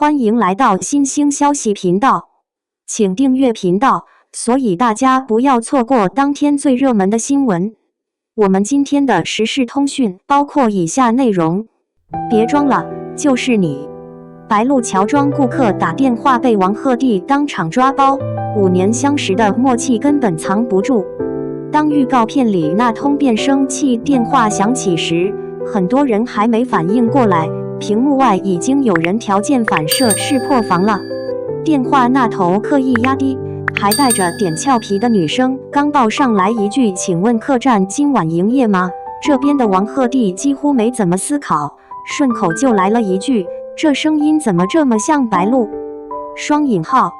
欢迎来到新兴消息频道，请订阅频道，所以大家不要错过当天最热门的新闻。我们今天的时事通讯包括以下内容：别装了，就是你。白鹿乔装顾客打电话被王鹤棣当场抓包，5年相识的默契根本藏不住。当预告片里那通变声器电话响起时，很多人还没反应过来，屏幕外已经有人条件反射式破防了。电话那头刻意压低，还带着点俏皮的女生刚报上来一句：“请问客栈今晚营业吗？”这边的王鹤棣几乎没怎么思考，顺口就来了一句：“这声音怎么这么像白鹿？”双引号，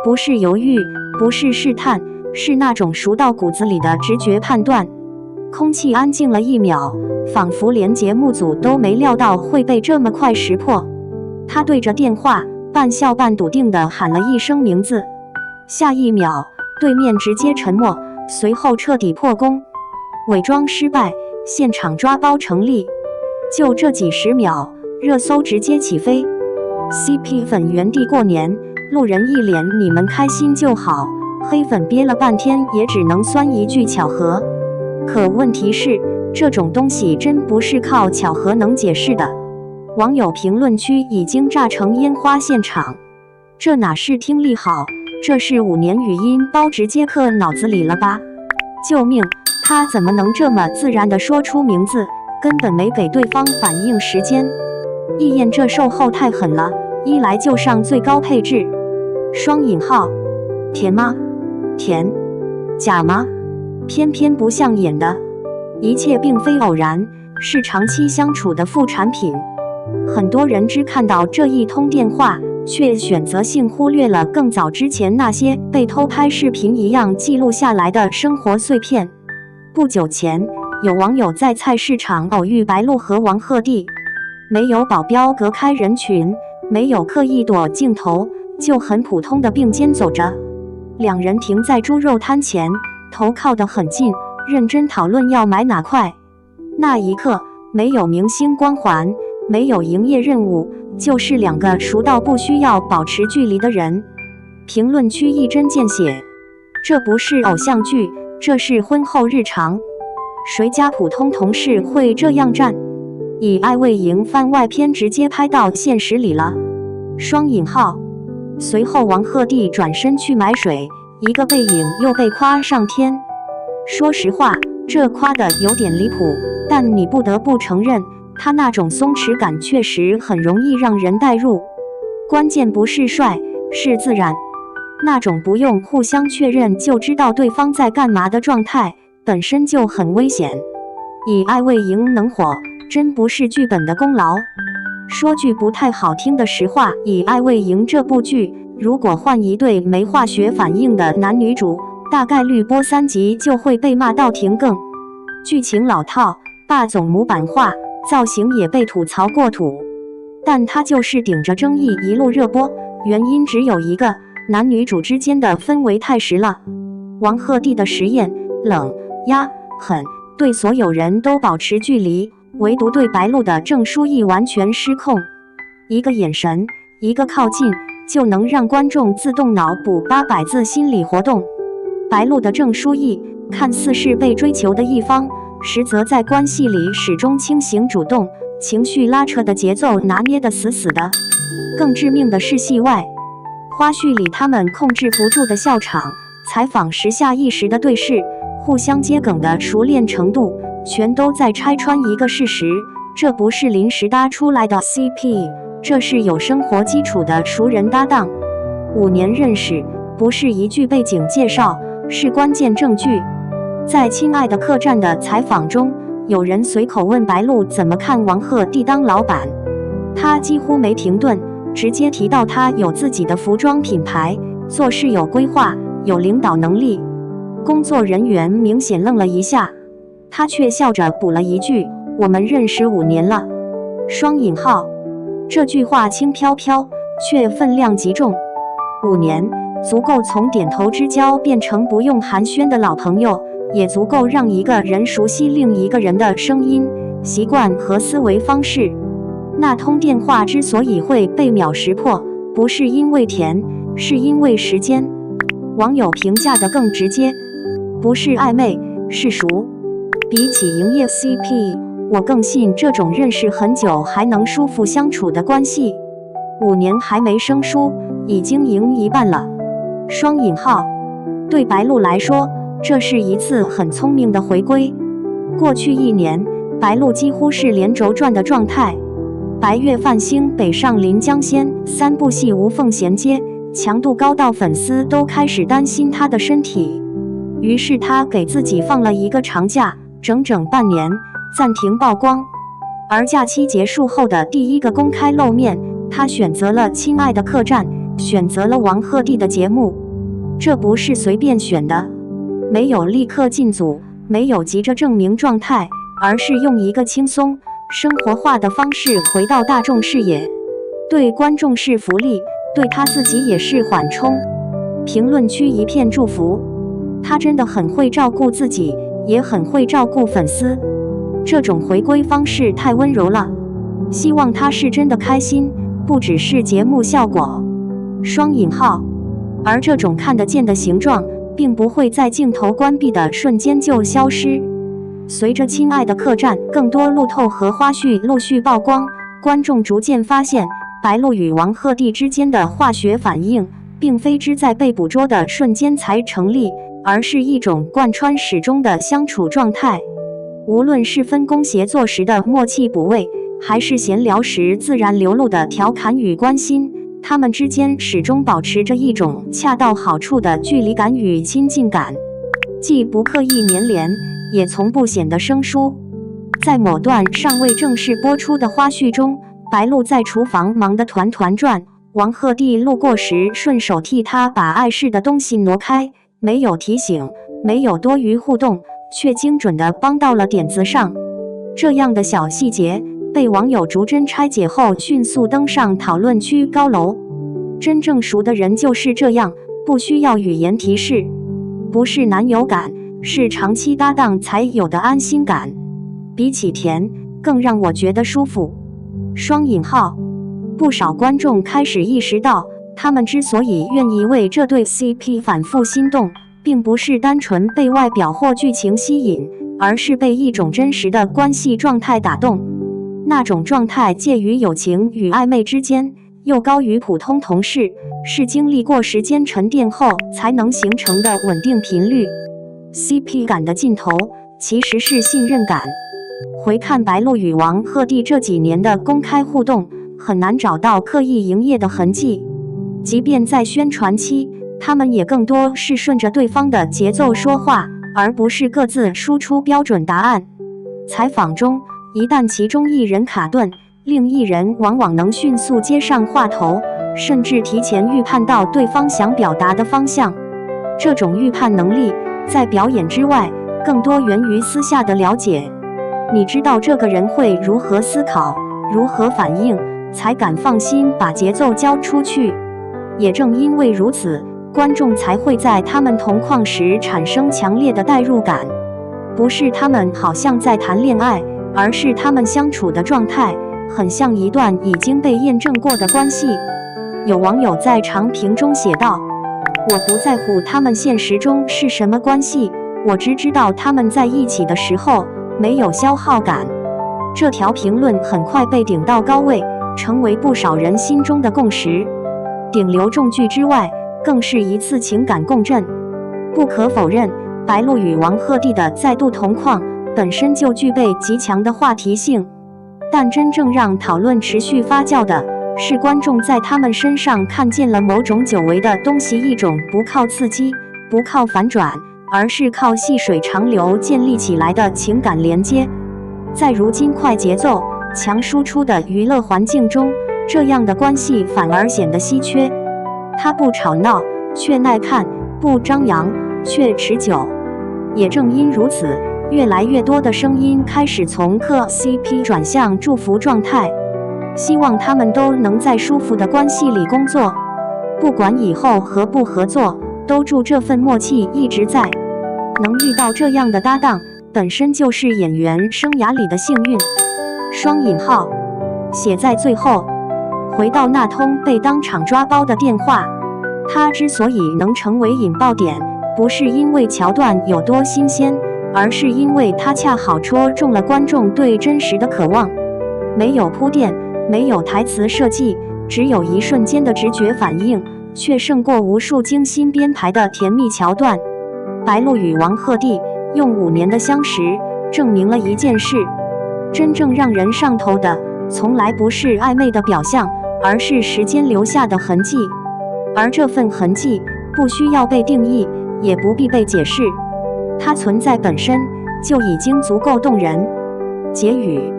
不是犹豫，不是试探，是那种熟到骨子里的直觉判断。空气安静了1秒，仿佛连节目组都没料到会被这么快识破。他对着电话半笑半笃定地喊了一声名字，下一秒对面直接沉默，随后彻底破功，伪装失败，现场抓包成立。就这几十秒，热搜直接起飞。CP 粉原地过年，路人一脸你们开心就好，黑粉憋了半天也只能酸一句巧合。可问题是，这种东西真不是靠巧合能解释的。网友评论区已经炸成烟花现场，这哪是听力好，这是5年语音包直接刻脑子里了吧？救命，他怎么能这么自然地说出名字，根本没给对方反应时间。易燕这售后太狠了，一来就上最高配置。双引号，甜吗？甜？假吗？偏偏不像演的。一切并非偶然，是长期相处的副产品。很多人只看到这一通电话，却选择性忽略了更早之前那些被偷拍视频一样记录下来的生活碎片。不久前，有网友在菜市场偶遇白鹿和王鹤棣，没有保镖隔开人群，没有刻意躲镜头，就很普通的并肩走着。两人停在猪肉摊前，头靠得很近，认真讨论要买哪块。那一刻，没有明星光环，没有营业任务，就是2个熟到不需要保持距离的人。评论区一针见血，这不是偶像剧，这是婚后日常。谁家普通同事会这样站？以爱为营番外篇直接拍到现实里了。双引号。随后王鹤棣转身去买水，一个背影又被夸上天。说实话，这夸的有点离谱，但你不得不承认，他那种松弛感确实很容易让人代入。关键不是帅，是自然。那种不用互相确认就知道对方在干嘛的状态，本身就很危险。以爱为营能火，真不是剧本的功劳。说句不太好听的实话，以爱为营这部剧，如果换一对没化学反应的男女主，大概率播3集就会被骂到停更。剧情老套，霸总模板化，造型也被吐槽过土，但他就是顶着争议一路热播，原因只有一个，男女主之间的氛围太实了。王鹤棣的实验冷压狠，对所有人都保持距离，唯独对白鹿的郑书意完全失控，一个眼神，一个靠近，就能让观众自动脑补800字心理活动。白鹿的郑书意看似是被追求的一方，实则在关系里始终轻行主动，情绪拉扯的节奏拿捏得死死的。更致命的是戏外花絮里他们控制不住的笑场，采访时下意识的对视，互相接梗的熟练程度，全都在拆穿一个事实，这不是临时搭出来的 CP， 这是有生活基础的熟人搭档。5年认识，不是一句背景介绍，是关键证据。在《亲爱的客栈》的采访中，有人随口问白鹿怎么看王鹤棣当老板，他几乎没停顿，直接提到他有自己的服装品牌，做事有规划，有领导能力。工作人员明显愣了一下，他却笑着补了一句：“我们认识5年了。”双引号。这句话轻飘飘，却分量极重。5年足够从点头之交变成不用寒暄的老朋友，也足够让一个人熟悉另一个人的声音、习惯和思维方式。那通电话之所以会被秒识破，不是因为甜，是因为时间。网友评价的更直接，不是暧昧，是熟。比起营业 CP， 我更信这种认识很久还能舒服相处的关系。5年还没生疏，已经赢一半了。双引号。对白鹿来说，这是一次很聪明的回归。过去1年，白鹿几乎是连轴转的状态。白月繁星、北上临江仙3部戏无缝衔接，强度高到粉丝都开始担心他的身体。于是他给自己放了一个长假，整整半年，暂停曝光。而假期结束后的第一个公开露面，他选择了《亲爱的客栈》，选择了王鹤棣的节目。这不是随便选的，没有立刻进组，没有急着证明状态，而是用一个轻松生活化的方式回到大众视野。对观众是福利，对他自己也是缓冲。评论区一片祝福，他真的很会照顾自己，也很会照顾粉丝。这种回归方式太温柔了，希望他是真的开心，不只是节目效果。双引号。而这种看得见的形状，并不会在镜头关闭的瞬间就消失。随着《亲爱的客栈》更多路透和花絮陆续曝光，观众逐渐发现，白鹿与王鹤棣之间的化学反应，并非只在被捕捉的瞬间才成立，而是一种贯穿始终的相处状态。无论是分工协作时的默契补位，还是闲聊时自然流露的调侃与关心，他们之间始终保持着一种恰到好处的距离感与亲近感，既不刻意黏连，也从不显得生疏。在某段尚未正式播出的花絮中，白鹿在厨房忙得团团转，王鹤棣路过时顺手替他把碍事的东西挪开，没有提醒，没有多余互动，却精准地帮到了点子上。这样的小细节被网友逐帧拆解后，迅速登上讨论区高楼。真正熟的人就是这样，不需要语言提示，不是男友感，是长期搭档才有的安心感。比起甜，更让我觉得舒服。双引号。不少观众开始意识到，他们之所以愿意为这对 CP 反复心动，并不是单纯被外表或剧情吸引，而是被一种真实的关系状态打动。那种状态介于友情与暧昧之间，又高于普通同事，是经历过时间沉淀后才能形成的稳定频率。CP 感的尽头其实是信任感。回看白鹿与王鹤棣这几年的公开互动，很难找到刻意营业的痕迹。即便在宣传期，他们也更多是顺着对方的节奏说话，而不是各自输出标准答案。采访中，一旦其中一人卡顿，另一人往往能迅速接上话头，甚至提前预判到对方想表达的方向。这种预判能力，在表演之外，更多源于私下的了解。你知道这个人会如何思考，如何反应，才敢放心把节奏交出去。也正因为如此，观众才会在他们同框时产生强烈的代入感。不是他们好像在谈恋爱，而是他们相处的状态很像一段已经被验证过的关系。有网友在长评中写道：我不在乎他们现实中是什么关系，我只知道他们在一起的时候没有消耗感。这条评论很快被顶到高位，成为不少人心中的共识。顶流重剧之外，更是一次情感共振。不可否认，白鹿与王鹤棣的再度同框本身就具备极强的话题性，但真正让讨论持续发酵的是观众在他们身上看见了某种久违的东西，一种不靠刺激，不靠反转，而是靠细水长流建立起来的情感连接。在如今快节奏、强输出的娱乐环境中，这样的关系反而显得稀缺。它不吵闹，却耐看；不张扬，却持久。也正因如此，越来越多的声音开始从磕 CP 转向祝福状态，希望他们都能在舒服的关系里工作，不管以后合不合作，都祝这份默契一直在。能遇到这样的搭档，本身就是演员生涯里的幸运。双引号。写在最后。回到那通被当场抓包的电话，它之所以能成为引爆点，不是因为桥段有多新鲜，而是因为它恰好戳中了观众对真实的渴望。没有铺垫，没有台词设计，只有一瞬间的直觉反应，却胜过无数精心编排的甜蜜桥段。白鹿与王鹤棣用5年的相识，证明了一件事：真正让人上头的，从来不是暧昧的表象，而是时间留下的痕迹。而这份痕迹不需要被定义，也不必被解释，它存在本身就已经足够动人。结语。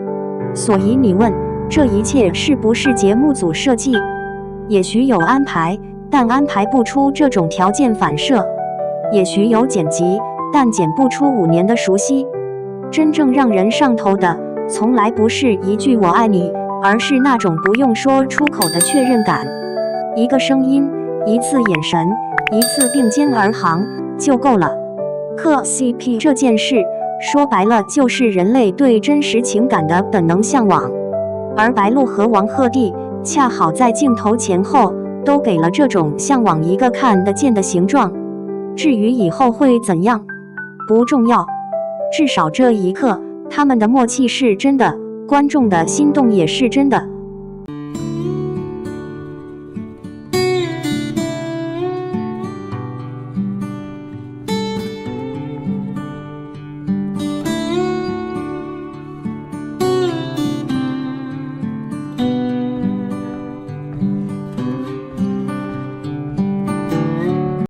所以你问，这一切是不是节目组设计？也许有安排，但安排不出这种条件反射；也许有剪辑，但剪不出5年的熟悉。真正让人上头的，从来不是一句“我爱你”，而是那种不用说出口的确认感。一个声音，一次眼神，一次并肩而行就够了。磕 CP 这件事，说白了就是人类对真实情感的本能向往，而白鹿和王鹤棣恰好在镜头前后都给了这种向往一个看得见的形状。至于以后会怎样，不重要，至少这一刻他们的默契是真的，观众的心动也是真的。